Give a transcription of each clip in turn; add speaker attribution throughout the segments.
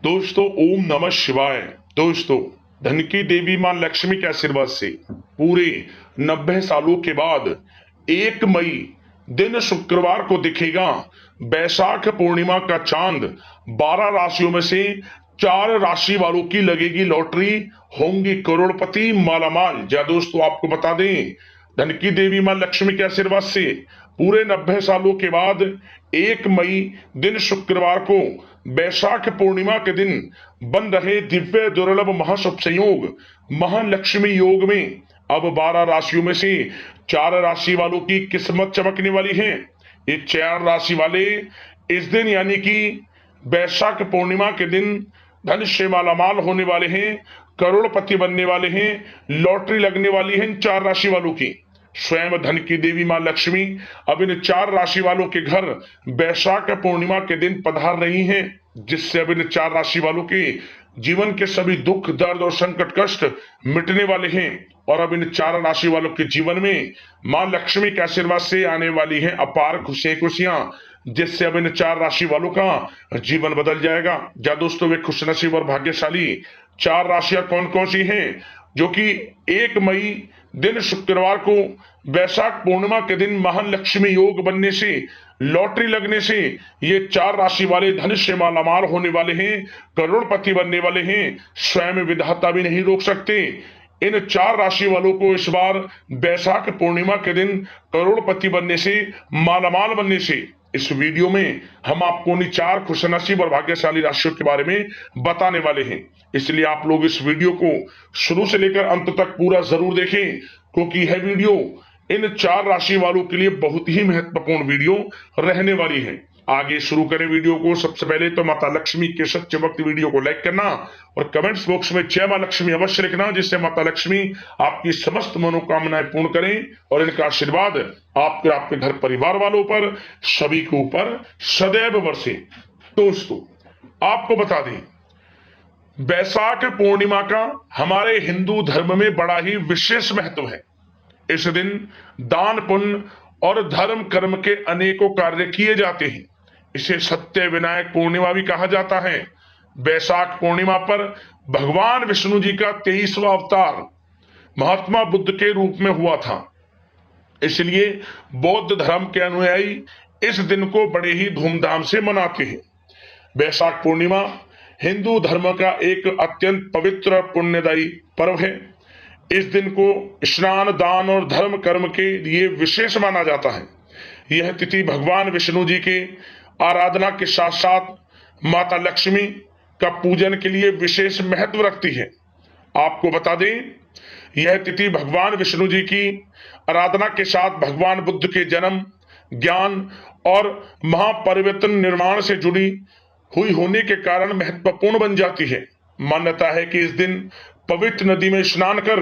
Speaker 1: दोस्तों ओम नमः शिवाय। दोस्तों, धन की देवी मां लक्ष्मी के आशीर्वाद से पूरे 90 सालों के बाद 1 मई दिन शुक्रवार को दिखेगा बैसाख पूर्णिमा का चांद। 12 राशियों में से 4 राशि वालों की लगेगी लॉटरी, होंगी करोड़पति मालामाल। जा दोस्तों, आपको बता दें, धन की देवी मां लक्ष्मी के आशीर्वाद से पूरे 90 सालों के बाद 1 मई दिन शुक्रवार को बैसाख पूर्णिमा के दिन बन रहे दिव्य दुर्लभ महाशुभ संयोग महालक्ष्मी योग में अब 12 राशियों में से 4 राशि वालों की किस्मत चमकने वाली है। ये 4 राशि वाले इस दिन यानी कि बैसाख पूर्णिमा के दिन धन से मालामाल होने वाले हैं, करोड़पति बनने वाले हैं, लॉटरी लगने वाली है इन 4 राशि वालों की। स्वयं धन की देवी मां लक्ष्मी अब इन 4 राशि वालों के घर बैसाख पूर्णिमा के दिन पधार रही हैं, जिससे अब इन 4 राशि वालों के जीवन के सभी दुख दर्द और संकट कष्ट मिटने वाले हैं। और अब इन 4 राशि वालों के जीवन में मां लक्ष्मी के आशीर्वाद से आने वाली हैं अपार खुशियां, जिससे अब इन 4 राशि वालों का जीवन बदल जाएगा। जा दोस्तों, वे खुशनसीब और भाग्यशाली 4 राशियां कौन कौन सी हैं जो कि 1 मई दिन शुक्रवार को बैसाख पूर्णिमा के दिन महालक्ष्मी योग बनने से, लॉटरी लगने से ये 4 राशि वाले धन से मालामाल होने वाले हैं, करोड़पति बनने वाले हैं। स्वयं विधाता भी नहीं रोक सकते। इन 4 राशि वालों को इस बार बैसाख पूर्णिमा के दिन करोड़पति बनने से, मालामाल बनने से इस वीडियो में हम आपको उन्हीं 4 खुशनसीब और भाग्यशाली राशियों के बारे में बताने वाले हैं। इसलिए आप लोग इस वीडियो को शुरू से लेकर अंत तक पूरा जरूर देखें, क्योंकि यह वीडियो इन 4 राशि वालों के लिए बहुत ही महत्वपूर्ण वीडियो रहने वाली है। आगे शुरू करें वीडियो को। सबसे पहले तो माता लक्ष्मी के सच्चे भक्त वीडियो को लाइक करना और कमेंट्स बॉक्स में जय मां लक्ष्मी अवश्य लिखना, जिससे माता लक्ष्मी आपकी समस्त मनोकामनाएं पूर्ण करें और इनका आशीर्वाद आपके घर परिवार वालों पर, सभी के ऊपर सदैव बरसे। दोस्तों, आपको बता दें, बैसाख पूर्णिमा का हमारे हिंदू धर्म में बड़ा ही विशेष महत्व है। इस दिन दान पुण्य और धर्म कर्म के अनेकों कार्य किए जाते हैं। इसे सत्य विनायक पूर्णिमा भी कहा जाता है। बैसाख पूर्णिमा पर भगवान विष्णु जी का 23वां अवतार महात्मा बुद्ध के रूप में हुआ था। इसलिए बौद्ध धर्म के अनुयायी इस दिन को बड़े ही धूमधाम से मनाते हैं। बैसाख पूर्णिमा हिंदू धर्म का एक अत्यंत पवित्र और पुण्यदायी पर्व है। इस दिन को स्नान, दान और धर्म कर्म के लिए विशेष माना जाता है। यह तिथि भगवान विष्णु जी के आराधना के साथ साथ माता लक्ष्मी का पूजन के लिए विशेष महत्व रखती है। आपको बता दें, यह तिथि भगवान विष्णु जी की आराधना के साथ भगवान बुद्ध के जन्म, ज्ञान और महापरिवर्तन निर्माण से जुड़ी हुई होने के कारण महत्वपूर्ण बन जाती है। मान्यता है कि इस दिन पवित्र नदी में स्नान कर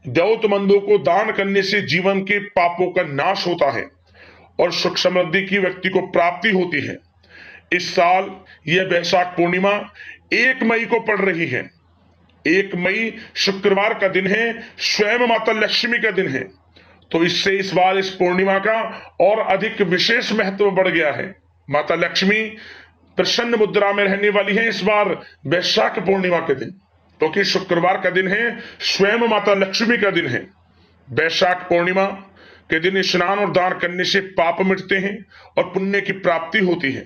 Speaker 1: जरूरतमंदों को दान करने से जीवन के पापों का नाश होता है और सुख समृद्धि की व्यक्ति को प्राप्ति होती है। इस साल यह बैसाख पूर्णिमा 1 मई को पड़ रही है। 1 मई शुक्रवार का दिन है, स्वयं माता लक्ष्मी का दिन है, तो इससे इस बार इस पूर्णिमा का और अधिक विशेष महत्व बढ़ गया है। माता लक्ष्मी प्रसन्न मुद्रा में रहने वाली है इस बार बैसाख पूर्णिमा के दिन, क्योंकि शुक्रवार का दिन है, स्वयं माता लक्ष्मी का दिन है। बैसाख पूर्णिमा के दिन स्नान और दान करने से पाप मिटते हैं और पुण्य की प्राप्ति होती है।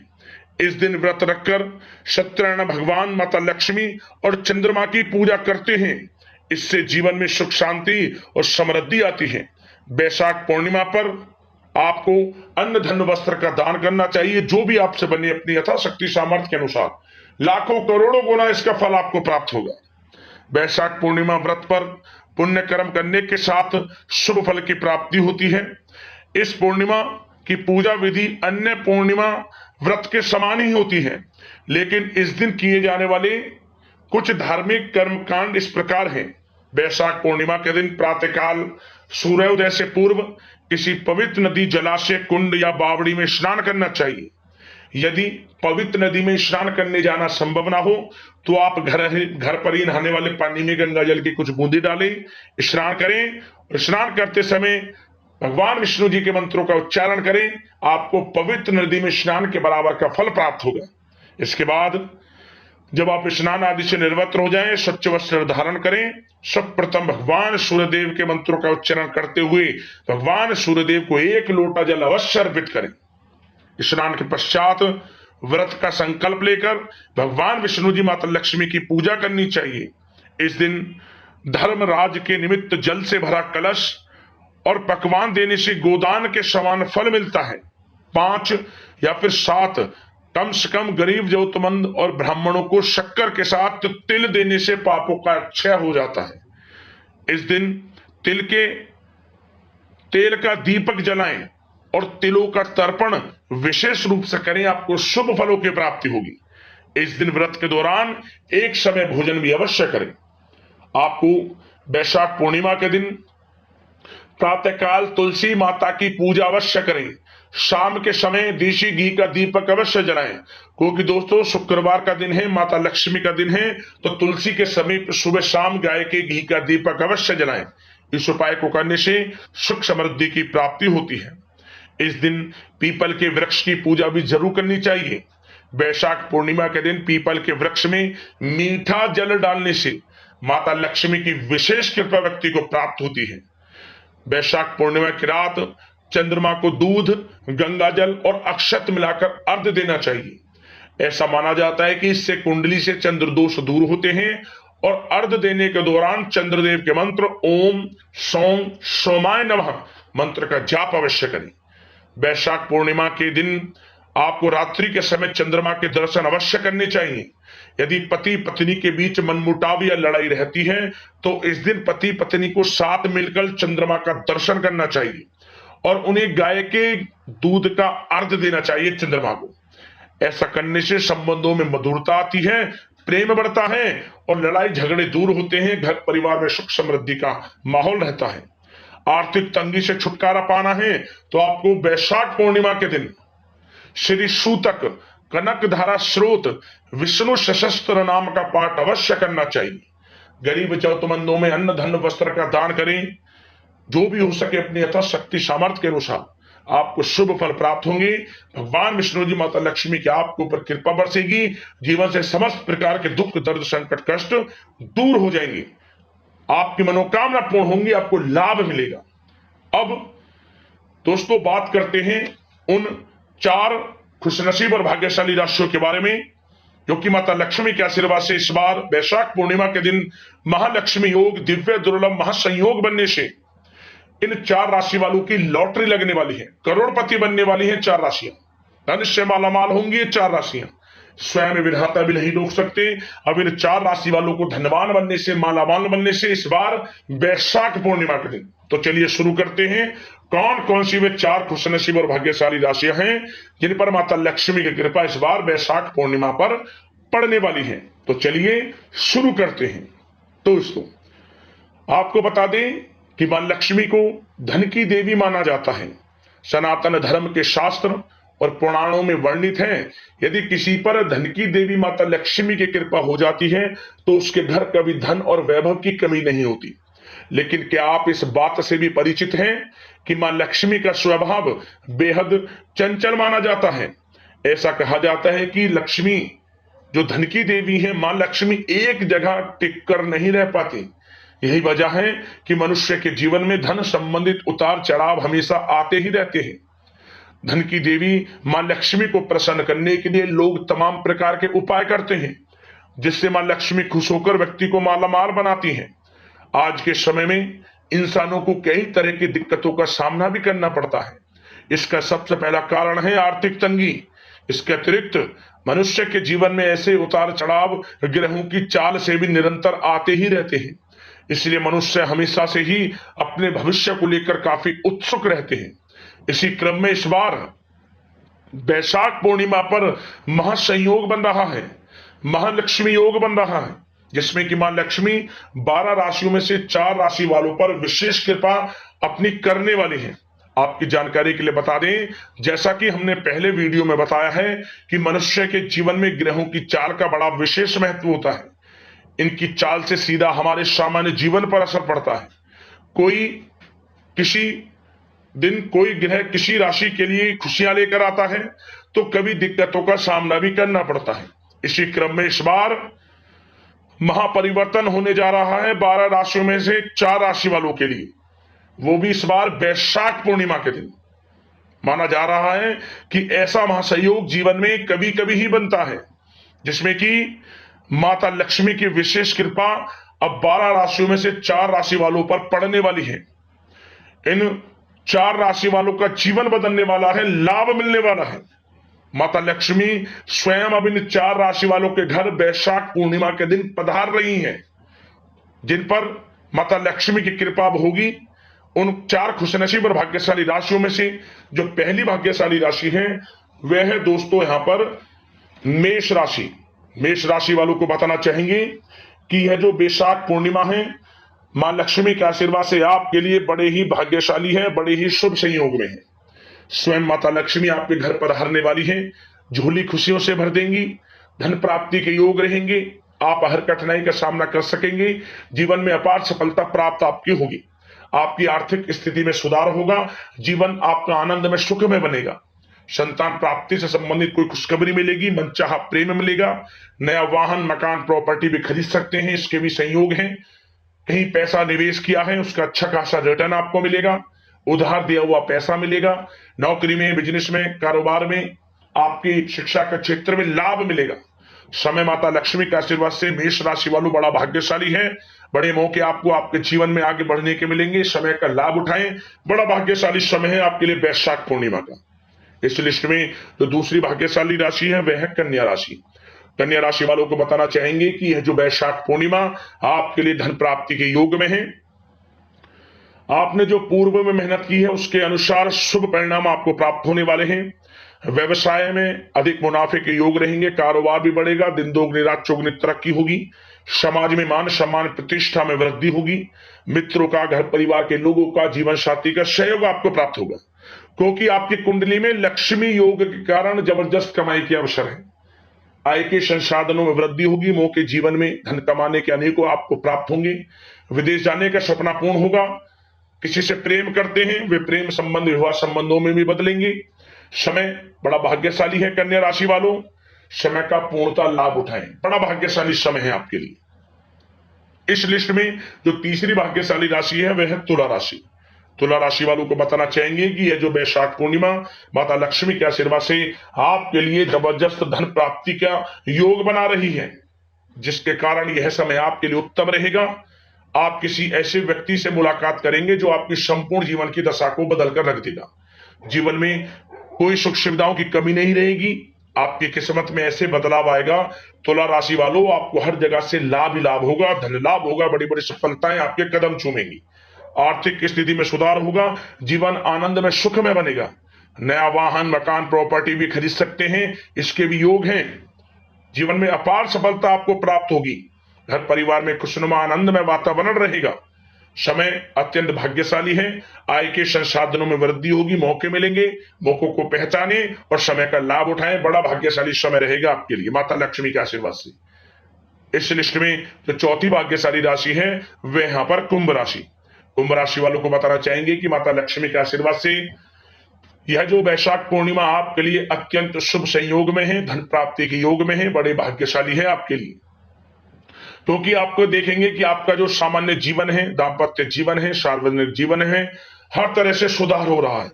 Speaker 1: इस दिन व्रत रखकर सत्यनारायण भगवान, माता लक्ष्मी और चंद्रमा की पूजा करते हैं। इससे जीवन में सुख शांति और समृद्धि आती है। बैसाख पूर्णिमा पर आपको अन्न धन वस्त्र का दान करना चाहिए, जो भी आपसे बने अपनी यथाशक्ति सामर्थ्य के अनुसार। लाखों करोड़ों गुना इसका फल आपको प्राप्त होगा। बैसाख पूर्णिमा व्रत पर पुण्य कर्म करने के साथ शुभ फल की प्राप्ति होती है। इस पूर्णिमा की पूजा विधि अन्य पूर्णिमा व्रत के समान ही होती है, लेकिन इस दिन किए जाने वाले कुछ धार्मिक कर्मकांड इस प्रकार हैं। बैसाख पूर्णिमा के दिन प्रातःकाल सूर्योदय से पूर्व किसी पवित्र नदी, जलाशय, कुंड या बावड़ी में स्नान करना चाहिए। यदि पवित्र नदी में स्नान करने जाना संभव ना हो तो आप घर पर ही नहाने वाले पानी में गंगा जल की कुछ बूंदी डालें, स्नान करें और स्नान करते समय भगवान विष्णु जी के मंत्रों का उच्चारण करें। आपको पवित्र नदी में स्नान के बराबर का फल प्राप्त होगा। इसके बाद जब आप स्नान आदि से निर्वस्त्र हो जाएं, स्वच्छ वस्त्र धारण करें। सर्वप्रथम भगवान सूर्यदेव के मंत्रों का उच्चारण करते हुए भगवान सूर्यदेव को 1 लोटा जल अवश्य अर्पित करें। स्नान के पश्चात व्रत का संकल्प लेकर भगवान विष्णु जी माता लक्ष्मी की पूजा करनी चाहिए। इस दिन धर्मराज के निमित्त जल से भरा कलश और पकवान देने से गोदान के समान फल मिलता है। 5 या फिर 7 कम से कम गरीब जरूरतमंद और ब्राह्मणों को शक्कर के साथ तिल देने से पापों का क्षय हो जाता है। इस दिन तिल के तेल का दीपक जलाएं और तिलों का तर्पण विशेष रूप से करें, आपको शुभ फलों की प्राप्ति होगी। इस दिन व्रत के दौरान एक समय भोजन भी अवश्य करें। आपको वैशाख पूर्णिमा के दिन प्रातःकाल तुलसी माता की पूजा अवश्य करें। शाम के समय देशी घी का दीपक अवश्य जलाएं, क्योंकि दोस्तों शुक्रवार का दिन है, माता लक्ष्मी का दिन है, तो तुलसी के समीप सुबह शाम गाय के घी का दीपक अवश्य जलाएं। इस उपाय को करने से सुख समृद्धि की प्राप्ति होती है। इस दिन पीपल के वृक्ष की पूजा भी जरूर करनी चाहिए। वैशाख पूर्णिमा के दिन पीपल के वृक्ष में मीठा जल डालने से माता लक्ष्मी की विशेष कृपा व्यक्ति को प्राप्त होती है। वैशाख पूर्णिमा की रात चंद्रमा को दूध, गंगा जल और अक्षत मिलाकर अर्घ्य देना चाहिए। ऐसा माना जाता है कि इससे कुंडली से चंद्र दोष दूर होते हैं। और अर्घ्य देने के दौरान चंद्रदेव के मंत्र ओम सौम सोमाय नमः मंत्र का जाप अवश्य करें। वैशाख पूर्णिमा के दिन आपको रात्रि के समय चंद्रमा के दर्शन अवश्य करने चाहिए। यदि पति पत्नी के बीच मनमुटाव या लड़ाई रहती है तो इस दिन पति पत्नी को साथ मिलकर चंद्रमा का दर्शन करना चाहिए और उन्हें गाय के दूध का अर्घ्य देना चाहिए चंद्रमा को। ऐसा करने से संबंधों में मधुरता आती है, प्रेम बढ़ता है और लड़ाई झगड़े दूर होते हैं। घर परिवार में सुख समृद्धि का माहौल रहता है। आर्थिक तंगी से छुटकारा पाना है तो आपको वैशाख पूर्णिमा के दिन श्री सूतक कनक धारा स्रोत विष्णु सशस्त्र नाम का पाठ अवश्य करना चाहिए। गरीब जरूरतमंदों में अन्न धन वस्त्र का दान करें। जो भी हो सके अपनी यथाशक्ति सामर्थ्य के अनुसार आपको शुभ फल प्राप्त होंगे। भगवान विष्णु जी माता लक्ष्मी की आपके ऊपर कृपा बरसेगी। जीवन से समस्त प्रकार के दुख दर्द संकट कष्ट दूर हो जाएंगे। आपकी मनोकामना पूर्ण होंगी, आपको लाभ मिलेगा। अब दोस्तों बात करते हैं उन 4 खुशनसीब और भाग्यशाली राशियों के बारे में जो कि माता लक्ष्मी के आशीर्वाद से इस बार वैशाख पूर्णिमा के दिन महालक्ष्मी योग दिव्य दुर्लभ महासंयोग बनने से इन 4 राशि वालों की लॉटरी लगने वाली है। करोड़पति बनने वाली है 4 राशियां। धन से मालामाल होंगी ये 4 राशियां। स्वयं विधाता भी नहीं रोक सकते। अब इन 4 राशि वालों को धनवान बनने से मालामाल बनने से इस बार वैशाख पूर्णिमा के दिन। तो चलिए शुरू करते हैं। कौन कौन सी वे 4 खुशनसीब और भाग्यशाली राशियां हैं जिन पर माता लक्ष्मी की कृपा इस बार वैशाख पूर्णिमा पर पड़ने वाली है। तो चलिए शुरू करते हैं। दोस्तों आपको बता दें कि मां लक्ष्मी को धन की देवी माना जाता है। सनातन धर्म के शास्त्र और पुराणों में वर्णित है यदि किसी पर धन की देवी माता लक्ष्मी की कृपा हो जाती है तो उसके घर कभी धन और वैभव की कमी नहीं होती। लेकिन क्या आप इस बात से भी परिचित हैं कि मां लक्ष्मी का स्वभाव बेहद चंचल माना जाता है। ऐसा कहा जाता है कि लक्ष्मी जो धन की देवी है, मां लक्ष्मी एक जगह टिक कर नहीं रह पाती। यही वजह है कि मनुष्य के जीवन में धन संबंधित उतार चढ़ाव हमेशा आते ही रहते हैं। धन की देवी मां लक्ष्मी को प्रसन्न करने के लिए लोग तमाम प्रकार के उपाय करते हैं जिससे मां लक्ष्मी खुश होकर व्यक्ति को मालामाल बनाती हैं। आज के समय में इंसानों को कई तरह की दिक्कतों का सामना भी करना पड़ता है। इसका सबसे पहला कारण है आर्थिक तंगी। इसके अतिरिक्त मनुष्य के जीवन में ऐसे उतार चढ़ाव ग्रहों की चाल से भी निरंतर आते ही रहते हैं। इसलिए मनुष्य हमेशा से ही अपने भविष्य को लेकर काफी उत्सुक रहते हैं। इसी क्रम में इस बार वैशाख पूर्णिमा पर महासंयोग बन रहा है, महालक्ष्मी योग बन रहा है, जिसमें कि मां लक्ष्मी 12 राशियों में से 4 राशि वालों पर विशेष कृपा अपनी करने वाली है। आपकी जानकारी के लिए बता दें, जैसा कि हमने पहले वीडियो में बताया है कि मनुष्य के जीवन में ग्रहों की चाल का बड़ा विशेष महत्व होता है। इनकी चाल से सीधा हमारे सामान्य जीवन पर असर पड़ता है। कोई किसी दिन कोई ग्रह किसी राशि के लिए खुशियां लेकर आता है तो कभी दिक्कतों का सामना भी करना पड़ता है। इसी क्रम में इस बार महापरिवर्तन होने जा रहा है 12 राशियों में से 4 राशि वालों के लिए, वो भी इस बार वैशाख पूर्णिमा के दिन। माना जा रहा है कि ऐसा महासंयोग जीवन में कभी कभी ही बनता है जिसमें कि माता लक्ष्मी की विशेष कृपा अब 12 राशियों में से 4 राशि वालों पर पड़ने वाली है। इन 4 राशि वालों का जीवन बदलने वाला है, लाभ मिलने वाला है। माता लक्ष्मी स्वयं अब इन 4 राशि वालों के घर वैशाख पूर्णिमा के दिन पधार रही हैं। जिन पर माता लक्ष्मी की कृपा होगी, उन 4 खुशनसीब और भाग्यशाली राशियों में से जो पहली भाग्यशाली राशि है वह है दोस्तों यहां पर मेष राशि। मेष राशि वालों को बताना चाहेंगे कि यह जो वैशाख पूर्णिमा है मां लक्ष्मी के आशीर्वाद से आपके लिए बड़े ही भाग्यशाली है, बड़े ही शुभ संयोग में है। स्वयं माता लक्ष्मी आपके घर पर हरने वाली है, झोली खुशियों से भर देंगी, धन प्राप्ति के योग रहेंगे, आप हर कठिनाई का सामना कर सकेंगे, जीवन में अपार सफलता प्राप्त आपकी होगी, आपकी आर्थिक स्थिति में सुधार होगा, जीवन आपका आनंद में सुख में बनेगा, संतान प्राप्ति से संबंधित कोई खुशखबरी मिलेगी, मनचाहा प्रेम मिलेगा, नया वाहन मकान प्रॉपर्टी भी खरीद सकते हैं, इसके भी संयोग हैं। कहीं पैसा निवेश किया है उसका अच्छा खासा रिटर्न आपको मिलेगा, उधार दिया हुआ पैसा मिलेगा, नौकरी में, बिजनेस में, कारोबार में, आपकी शिक्षा के क्षेत्र में लाभ मिलेगा। समय माता लक्ष्मी के आशीर्वाद से मेष राशि वालों बड़ा भाग्यशाली है, बड़े मौके आपको आपके जीवन में आगे बढ़ने के मिलेंगे, समय का लाभ उठाएं। बड़ा भाग्यशाली समय है आपके लिए वैशाख पूर्णिमा का। इस लिस्ट में जो दूसरी भाग्यशाली राशि है वह है कन्या राशि। कन्या राशि वालों को बताना चाहेंगे कि यह जो वैशाख पूर्णिमा आपके लिए धन प्राप्ति के योग में है। आपने जो पूर्व में मेहनत की है उसके अनुसार शुभ परिणाम आपको प्राप्त होने वाले हैं। व्यवसाय में अधिक मुनाफे के योग रहेंगे, कारोबार भी बढ़ेगा, दिन दोगुनी रात चौगुनी तरक्की होगी, समाज में मान सम्मान प्रतिष्ठा में वृद्धि होगी, मित्रों का, घर परिवार के लोगों का, जीवन साथी का सहयोग आपको प्राप्त होगा, क्योंकि आपकी कुंडली में लक्ष्मी योग के कारण जबरदस्त कमाई के अवसर है। आय के संसाधनों में वृद्धि होगी, मौके जीवन में धन कमाने के अनेकों आपको प्राप्त होंगे, विदेश जाने का सपना पूर्ण होगा, किसी से प्रेम करते हैं वे प्रेम संबंध विवाह संबंधों में भी बदलेंगे। समय बड़ा भाग्यशाली है कन्या राशि वालों, समय का पूर्णता लाभ उठाएं, बड़ा भाग्यशाली समय है आपके लिए। इस लिस्ट में जो तीसरी भाग्यशाली राशि है वह है तुला राशि। तुला राशि वालों को बताना चाहेंगे कि यह जो वैशाख पूर्णिमा माता लक्ष्मी के आशीर्वाद से आपके लिए जबरदस्त धन प्राप्ति का योग बना रही है, जिसके कारण यह समय आपके लिए उत्तम रहेगा। आप किसी ऐसे व्यक्ति से मुलाकात करेंगे जो आपकी संपूर्ण जीवन की दशा को बदल कर रख देगा। जीवन में कोई सुख सुविधाओं की कमी नहीं रहेगी, आपकी किस्मत में ऐसे बदलाव आएगा। तुला राशि वालों आपको हर जगह से लाभ ही लाभ होगा, धन लाभ होगा, बड़ी बड़ी सफलताएं आपके कदम चूमेंगी, आर्थिक स्थिति में सुधार होगा, जीवन आनंद में सुख में बनेगा, नया वाहन मकान प्रॉपर्टी भी खरीद सकते हैं, इसके भी योग हैं। जीवन में अपार सफलता आपको प्राप्त होगी, घर परिवार में खुशनुमा आनंदमय वातावरण रहेगा, समय अत्यंत भाग्यशाली है, आय के संसाधनों में वृद्धि होगी, मौके मिलेंगे, मौकों को पहचाने और समय का लाभ उठाएं, बड़ा भाग्यशाली समय रहेगा आपके लिए माता लक्ष्मी के आशीर्वाद से। इस लिस्ट में जो चौथी भाग्यशाली राशि है वह यहां पर कुंभ राशि। कुंभ राशि वालों को बताना चाहेंगे कि माता लक्ष्मी के आशीर्वाद से यह जो वैशाख पूर्णिमा आपके लिए अत्यंत शुभ संयोग में है, धन प्राप्ति के योग में है, बड़े भाग्यशाली है आपके लिए, क्योंकि आपको देखेंगे कि आपका जो सामान्य जीवन है, दाम्पत्य जीवन है, सार्वजनिक जीवन है, हर तरह से सुधार हो रहा है,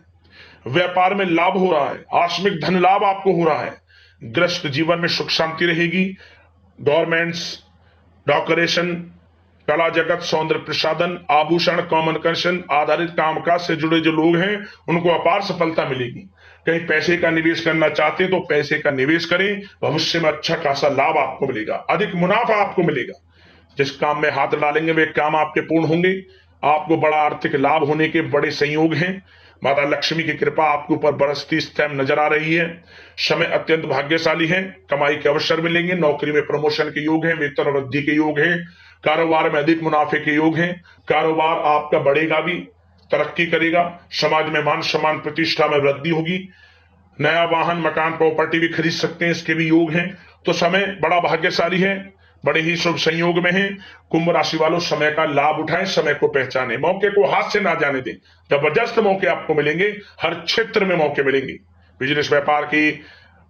Speaker 1: व्यापार में लाभ हो रहा है, आकस्मिक धन लाभ आपको हो रहा है, ग्रस्त जीवन में सुख शांति रहेगी, गवर्नमेंट्स, डेकोरेशन, कला जगत, सौंदर्य प्रसाधन, आभूषण, कम्युनिकेशन आधारित कामकाज से जुड़े जो लोग हैं उनको अपार सफलता मिलेगी। कहीं पैसे का निवेश करना चाहते हैं तो पैसे का निवेश करें, भविष्य में अच्छा खासा लाभ आपको मिलेगा, अधिक मुनाफा आपको मिलेगा। जिस काम में हाथ डालेंगे वे काम आपके पूर्ण होंगे, आपको बड़ा आर्थिक लाभ होने के बड़े संयोग हैं। माता लक्ष्मी की कृपा आपके ऊपर बरसती इस टाइम नजर आ रही है। समय अत्यंत भाग्यशाली है, कमाई के अवसर मिलेंगे, नौकरी में प्रमोशन के योग है, वेतन वृद्धि के योग है, कारोबार में अधिक मुनाफे के योग हैं, कारोबार आपका बढ़ेगा भी, तरक्की करेगा, समाज में मान सम्मान प्रतिष्ठा में वृद्धि होगी, नया वाहन मकान प्रॉपर्टी भी खरीद सकते हैं, इसके भी योग हैं। तो समय बड़ा भाग्यशाली है, बड़े ही शुभ संयोग में है। कुंभ राशि वालों समय का लाभ उठाएं, समय को पहचाने, मौके को हाथ से ना जाने दें, जबरदस्त मौके आपको मिलेंगे, हर क्षेत्र में मौके मिलेंगे, बिजनेस व्यापार की,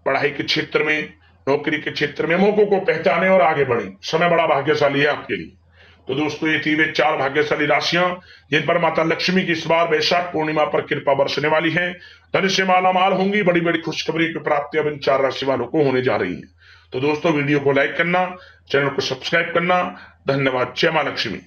Speaker 1: पढ़ाई के क्षेत्र में, नौकरी के क्षेत्र में मौकों को पहचाने और आगे बढ़े। समय बड़ा भाग्यशाली है आपके लिए। तो दोस्तों ये थी वे 4 भाग्यशाली राशियां जिन पर माता लक्ष्मी की इस बार वैशाख पूर्णिमा पर कृपा बरसने वाली है। धन से मालामाल होंगी, बड़ी बड़ी खुशखबरी की प्राप्ति अब इन 4 राशि वालों को होने जा रही है। तो दोस्तों वीडियो को लाइक करना, चैनल को सब्सक्राइब करना। धन्यवाद। जय मां लक्ष्मी।